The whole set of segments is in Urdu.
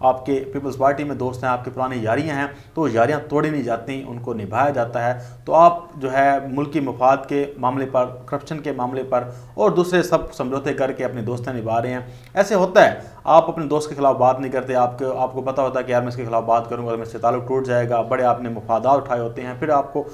آپ کے پیپلز پارٹی میں دوست ہیں، آپ کی پرانی یاریاں ہیں، تو یاریاں توڑی نہیں جاتی، ان کو نبھایا جاتا ہے۔ تو آپ جو ہے ملکی مفاد کے معاملے پر، کرپشن کے معاملے پر اور دوسرے سب سمجھوتے کر کے اپنے دوستیں نبھا رہے ہیں۔ ایسے ہوتا ہے، آپ اپنے دوست کے خلاف بات نہیں کرتے، آپ کو پتہ ہوتا ہے کہ یار میں اس کے خلاف بات کروں گا تو میرے سے تعلق ٹوٹ جائے گا، بڑے آپ نے مفادات اٹھائے ہوتے ہیں، پھر آپ کو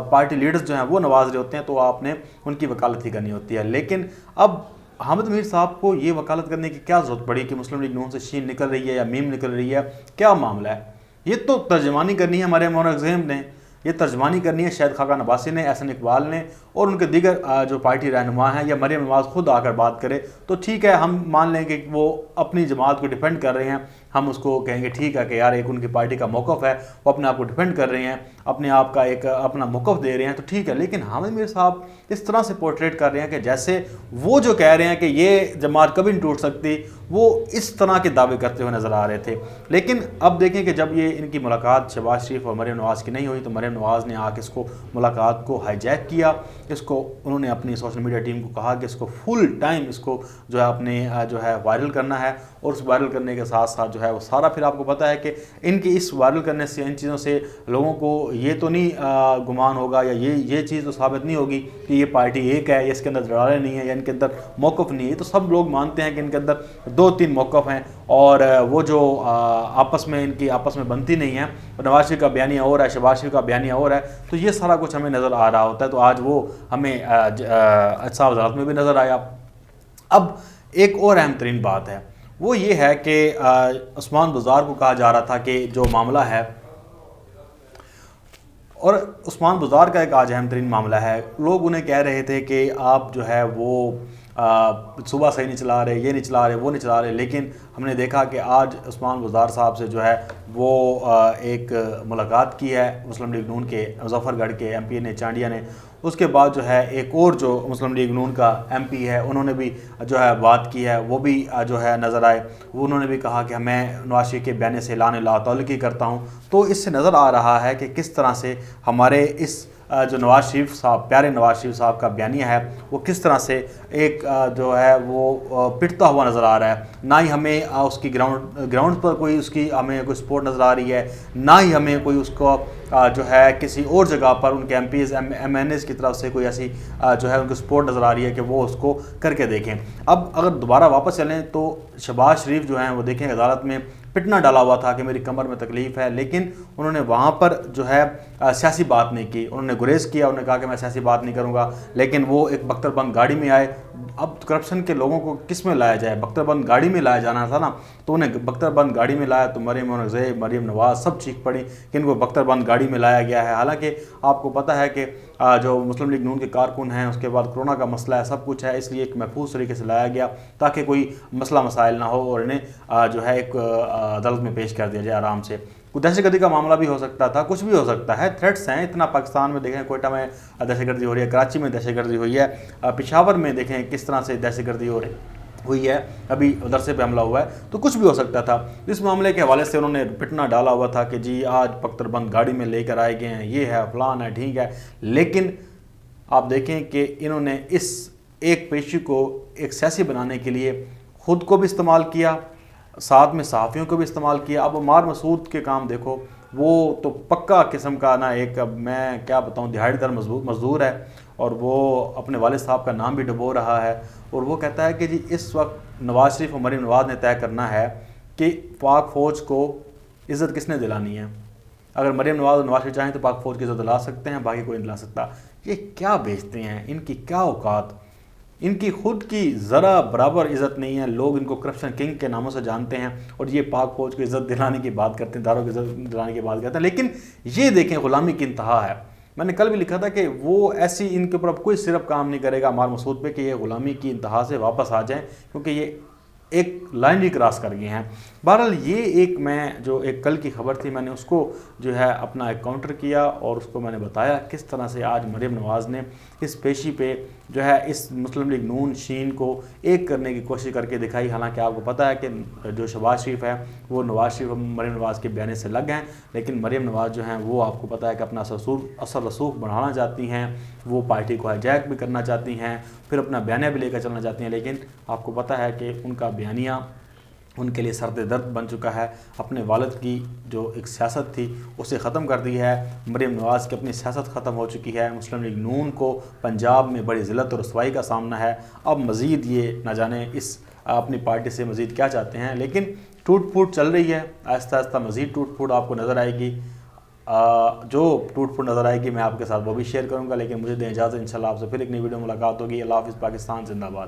پارٹی لیڈرز جو ہیں وہ نواز رہے ہوتے ہیں، تو آپ نے ان کی وکالت ہی کرنی ہوتی ہے۔ لیکن اب حامد میر صاحب کو یہ وکالت کرنے کی کیا ضرورت پڑی کہ مسلم لیگ نون سے شین نکل رہی ہے یا میم نکل رہی ہے؟ کیا معاملہ ہے؟ یہ تو ترجمانی کرنی ہے ہمارے مورخین نے، یہ ترجمانی کرنی ہے شاہد خاقان عباسی نے، احسن اقبال نے اور ان کے دیگر جو پارٹی رہنما ہیں، یا مریم نواز خود آ کر بات کرے تو ٹھیک ہے، ہم مان لیں کہ وہ اپنی جماعت کو ڈیفینڈ کر رہے ہیں، ہم اس کو کہیں گے ٹھیک ہے کہ یار ایک ان کی پارٹی کا موقف ہے، وہ اپنے آپ کو ڈیفینڈ کر رہے ہیں، اپنے آپ کا ایک اپنا موقف دے رہے ہیں، تو ٹھیک ہے۔ لیکن حامد میر صاحب اس طرح سے پورٹریٹ کر رہے ہیں کہ جیسے وہ جو کہہ رہے ہیں کہ یہ جماعت کبھی نہیں ٹوٹ سکتی، وہ اس طرح کے دعوے کرتے ہوئے نظر آ رہے تھے۔ لیکن اب دیکھیں کہ جب یہ ان کی ملاقات شہباز شریف اور مریم نواز کی نہیں ہوئی تو مریم نواز نے آ کے اس کو ملاقات کو ہائی جیک کیا، اس کو انہوں نے اپنی سوشل میڈیا ٹیم کو کہا کہ اس کو فل ٹائم اس کو جو ہے اپنے جو ہے وائرل کرنا ہے، اور اس وائرل کرنے کے ساتھ ساتھ جو ہے وہ سارا پھر آپ کو پتہ ہے کہ ان کی اس وائرل کرنے سے، ان چیزوں سے لوگوں کو یہ تو نہیں گمان ہوگا یا یہ چیز تو ثابت نہیں ہوگی کہ یہ پارٹی ایک ہے یا اس کے اندر دھڑالے نہیں ہیں یا ان کے اندر موقف نہیں ہے، تو سب لوگ مانتے ہیں کہ ان کے اندر 2-3 موقف ہیں، اور وہ جو آپس میں بنتی نہیں ہیں۔ نواز شریف کا بیانیہ اور ہے، شہباز شریف کا بیانیہ اور ہے، تو یہ سارا کچھ ہمیں نظر آ رہا ہوتا ہے۔ تو آج وہ ہمیں اجزا وزارت میں بھی نظر آیا۔ اب ایک اور اہم ترین بات ہے، وہ یہ ہے کہ عثمان بزدار کو کہا جا رہا تھا کہ جو معاملہ ہے، اور عثمان بزدار کا ایک آج اہم ترین معاملہ ہے، لوگ انہیں کہہ رہے تھے کہ آپ جو ہے وہ صوبہ صحیح نہیں چلا رہے، یہ نہیں چلا رہے، وہ نہیں چلا رہے، لیکن ہم نے دیکھا کہ آج عثمان بزدار صاحب سے جو ہے وہ ایک ملاقات کی ہے مسلم لیگ نون کے مظفر گڑھ کے ایم پی نے، چانڈیا نے۔ اس کے بعد جو ہے ایک اور جو مسلم لیگ نون کا ایم پی ہے، انہوں نے بھی جو ہے بات کی ہے، وہ بھی جو ہے نظر آئے، وہ انہوں نے بھی کہا کہ میں نواز شریف کے بیانے سے اعلان لا تعلقی کرتا ہوں۔ تو اس سے نظر آ رہا ہے کہ کس طرح سے ہمارے اس جو نواز شریف صاحب، پیارے نواز شریف صاحب کا بیانیہ ہے، وہ کس طرح سے ایک جو ہے وہ پٹتا ہوا نظر آ رہا ہے۔ نہ ہی ہمیں اس کی گراؤنڈ پر کوئی اس کی ہمیں کوئی سپورٹ نظر آ رہی ہے، نہ ہی ہمیں کوئی اس کو جو ہے کسی اور جگہ پر ان کے M Ps M N As کی طرف سے کوئی ایسی جو ہے ان کی سپورٹ نظر آ رہی ہے کہ وہ اس کو کر کے دیکھیں۔ اب اگر دوبارہ واپس چلیں تو شہباز شریف جو ہیں وہ دیکھیں عدالت میں پٹنا ڈالا ہوا تھا کہ میری کمر میں تکلیف ہے، لیکن انہوں نے وہاں پر جو ہے سیاسی بات نہیں کی، انہوں نے گریز کیا، انہوں نے کہا کہ میں سیاسی بات نہیں کروں گا، لیکن وہ ایک بختر بند گاڑی میں آئے۔ اب کرپشن کے لوگوں کو کس میں لایا جائے؟ بختر بند گاڑی میں لایا جانا تھا نا، تو انہیں بختر بند گاڑی میں لایا، تو مریم نواز سب چیخ پڑی کہ ان کو بختر بند گاڑی میں لایا گیا ہے۔ حالانکہ آپ کو پتہ ہے کہ جو مسلم لیگ نون کے کارکن ہیں، اس کے بعد کرونا کا مسئلہ ہے، سب کچھ ہے، اس لیے ایک محفوظ طریقے سے لایا گیا تاکہ کوئی مسئلہ مسائل نہ ہو اور انہیں جو ہے ایک عدالت میں پیش کر دیا جائے آرام سے۔ کوئی دہشت گردی کا معاملہ بھی ہو سکتا تھا، کچھ بھی ہو سکتا ہے، تھریٹس ہیں اتنا۔ پاکستان میں دیکھیں کوئٹہ میں دہشت گردی ہو رہی ہے، کراچی میں دہشت گردی ہوئی ہے، پشاور میں دیکھیں کس طرح سے دہشت گردی ہوئی ہے، ابھی مدرسے پہ حملہ ہوا ہے، تو کچھ بھی ہو سکتا تھا۔ اس معاملے کے حوالے سے انہوں نے پٹنا ڈالا ہوا تھا کہ جی آج بختر بند گاڑی میں لے کر آئے گئے ہیں، یہ ہے فلان ہے، ٹھیک ہے۔ لیکن آپ دیکھیں کہ انہوں نے اس ایک پیشی کو ایک سیاسی بنانے کے لیے خود کو بھی استعمال کیا، ساتھ میں صحافیوں کو بھی استعمال کیا۔ اب عمار مسعود کے کام دیکھو، وہ تو پکا قسم کا نا ایک، اب میں کیا بتاؤں، دہاڑی دار مزدور ہے، اور وہ اپنے والد صاحب کا نام بھی ڈبو رہا ہے، اور وہ کہتا ہے کہ جی اس وقت نواز شریف اور مریم نواز نے طے کرنا ہے کہ پاک فوج کو عزت کس نے دلانی ہے۔ اگر مریم نواز اور نواز شریف چاہیں تو پاک فوج کی عزت دلا سکتے ہیں، باقی کوئی نہیں دلا سکتا۔ یہ کیا بیچتے ہیں، ان کی کیا اوقات، ان کی خود کی ذرا برابر عزت نہیں ہے۔ لوگ ان کو کرپشن کنگ کے ناموں سے جانتے ہیں، اور یہ پاک فوج کی عزت دلانے کی بات کرتے ہیں، داروں کی عزت دلانے کی بات کرتے ہیں، لیکن یہ دیکھیں غلامی کی انتہا ہے۔ میں نے کل بھی لکھا تھا کہ وہ ایسی ان کے اوپر اب کوئی صرف کام نہیں کرے گا عمار مسعود پہ کہ یہ غلامی کی انتہا سے واپس آ جائیں، کیونکہ یہ ایک لائن ہی کراس کر گئے ہیں۔ بہرحال یہ ایک میں جو ایک کل کی خبر تھی، میں نے اس کو جو ہے اپنا ایک کاؤنٹر کیا، اور اس کو میں نے بتایا کس طرح سے آج مریم نواز نے اس پیشی پہ جو ہے اس مسلم لیگ نون شین کو ایک کرنے کی کوشش کر کے دکھائی۔ حالانکہ آپ کو پتہ ہے کہ جو شہباز شریف ہے وہ نواز شریف مریم نواز کے بیانے سے لگ ہیں، لیکن مریم نواز جو ہیں وہ آپ کو پتہ ہے کہ اپنا اثر رسوخ بڑھانا چاہتی ہیں، وہ پارٹی کو ہائیجیک بھی کرنا چاہتی ہیں، پھر اپنا بیانیہ بھی لے کر چلنا چاہتی ہیں، لیکن آپ کو پتہ ہے کہ ان کا بیانیہ ان کے لیے سرد درد بن چکا ہے۔ اپنے والد کی جو ایک سیاست تھی اسے ختم کر دی ہے۔ مریم نواز کی اپنی سیاست ختم ہو چکی ہے۔ مسلم لیگ نون کو پنجاب میں بڑی ذلت اور رسوائی کا سامنا ہے۔ اب مزید یہ نہ جانے اس اپنی پارٹی سے مزید کیا چاہتے ہیں، لیکن ٹوٹ پھوٹ چل رہی ہے، آہستہ آہستہ مزید ٹوٹ پھوٹ آپ کو نظر آئے گی۔ جو ٹوٹ پھوٹ نظر آئے گی میں آپ کے ساتھ وہ بھی شیئر کروں گا، لیکن مجھے دیں اجازت، انشاءاللہ آپ سے پھر ایک نئی ویڈیو ملاقات ہوگی۔ اللہ حافظ، پاکستان زندہ باد۔